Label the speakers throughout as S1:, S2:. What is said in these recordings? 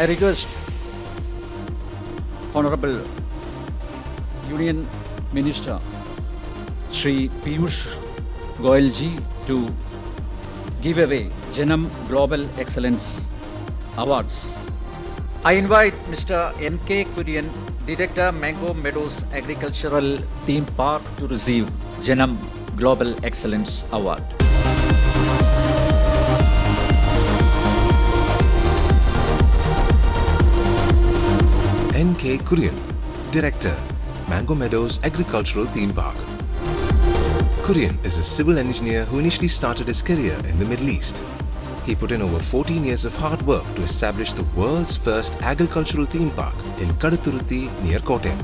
S1: I request Honorable Union Minister Shri Piyush Goyal ji to give away Janam Global Excellence Awards. I invite Mr. N.K. Kurian, Director, Mango Meadows Agricultural Theme Park, to receive Janam Global Excellence Award.
S2: N.K. Kurian, Director, Mango Meadows Agricultural Theme Park. Kurian is a civil engineer who initially started his career in the Middle East. He put in over 14 years of hard work to establish the world's first agricultural theme park in Kaduthuruthi near Kottayam.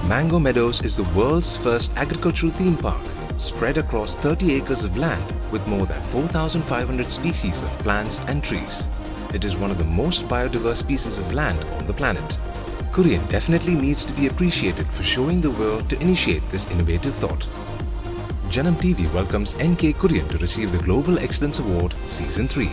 S2: Mango Meadows is the world's first agricultural theme park spread across 30 acres of land with more than 4,500 species of plants and trees. It is one of the most biodiverse pieces of land on the planet. Kurian definitely needs to be appreciated for showing the world to initiate this innovative thought. Janam TV welcomes N.K. Kurian to receive the Global Excellence Award Season 3.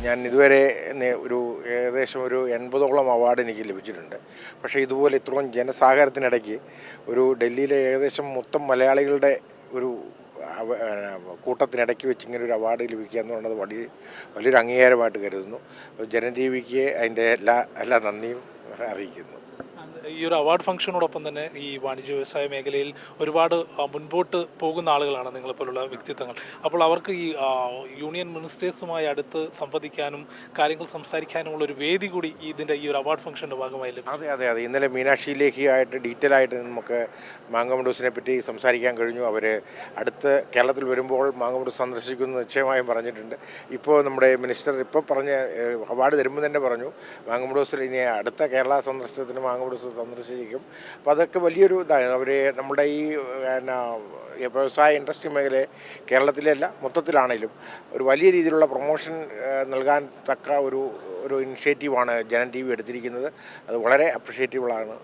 S3: ഞാൻ ഇതുവരെ ഏകദേശം ഒരു 80ഓളം award എനിക്ക് ലഭിച്ചിട്ടുണ്ട്. പക്ഷേ ഇതുപോലെ ഇത്രയും ജനസാഗരത്തിനിടയ്ക്ക് ഒരു ഡൽഹിയിലെ ഏകദേശം മൊത്തം മലയാളികളുടെ ഒരു കൂട്ടത്തിനിടയ്ക്ക് വെച്ച് ഇങ്ങനെ ഒരു അവാർഡ് ലഭിക്കുക എന്ന് പറയുന്നത് വലിയൊരു അംഗീകാരമായിട്ട് കരുതുന്നു. ജനം ടി വിക്ക് അതിൻ്റെ എല്ലാ നന്ദിയും അറിയിക്കുന്നു.
S4: ഈ ഒരു അവാർഡ് ഫംഗ്ഷനോടൊപ്പം തന്നെ ഈ വാണിജ്യ വ്യവസായ മേഖലയിൽ ഒരുപാട് മുൻപോട്ട് പോകുന്ന ആളുകളാണ് നിങ്ങളെപ്പോലുള്ള വ്യക്തിത്വങ്ങൾ. അപ്പോൾ അവർക്ക് ഈ യൂണിയൻ മിനിസ്റ്റേഴ്സുമായി അടുത്ത് സംവദിക്കാനും കാര്യങ്ങൾ സംസാരിക്കാനുമുള്ള ഒരു വേദി കൂടി ഇതിൻ്റെ ഈ ഒരു അവാർഡ് ഫംഗ്ഷൻ്റെ ഭാഗമായി ലഭിക്കും.
S3: അതെ. ഇന്നലെ മീനാക്ഷി ലേഖിയായിട്ട് ഡീറ്റെയിൽ ആയിട്ട് നമുക്ക് മാംഗോ മെഡോസിനെ പറ്റി സംസാരിക്കാൻ കഴിഞ്ഞു. അവർ അടുത്ത് കേരളത്തിൽ വരുമ്പോൾ മാംഗോ മെഡോസ് സന്ദർശിക്കുമെന്ന് നിശ്ചയമായും പറഞ്ഞിട്ടുണ്ട്. ഇപ്പോൾ നമ്മുടെ മിനിസ്റ്റർ ഇപ്പോൾ പറഞ്ഞ അവാർഡ് തരുമ്പോൾ തന്നെ പറഞ്ഞു മാംഗോ മെഡോസിൽ ഇനി അടുത്ത കേരള സന്ദർശനത്തിന് മാംഗോ മെഡോസ് സന്ദർശിക്കും. അപ്പോൾ അതൊക്കെ വലിയൊരു ഇതാണ്. അവർ നമ്മുടെ ഈ വ്യവസായ ഇൻഡസ്ട്രി മേഖല കേരളത്തിലല്ല മൊത്തത്തിലാണെങ്കിലും ഒരു വലിയ രീതിയിലുള്ള പ്രൊമോഷൻ നൽകാൻ തക്ക ഒരു ഇനിഷ്യേറ്റീവാണ് ജനം ടി വി എടുത്തിരിക്കുന്നത്. അത് വളരെ അപ്രിഷ്യേറ്റബിളാണ്.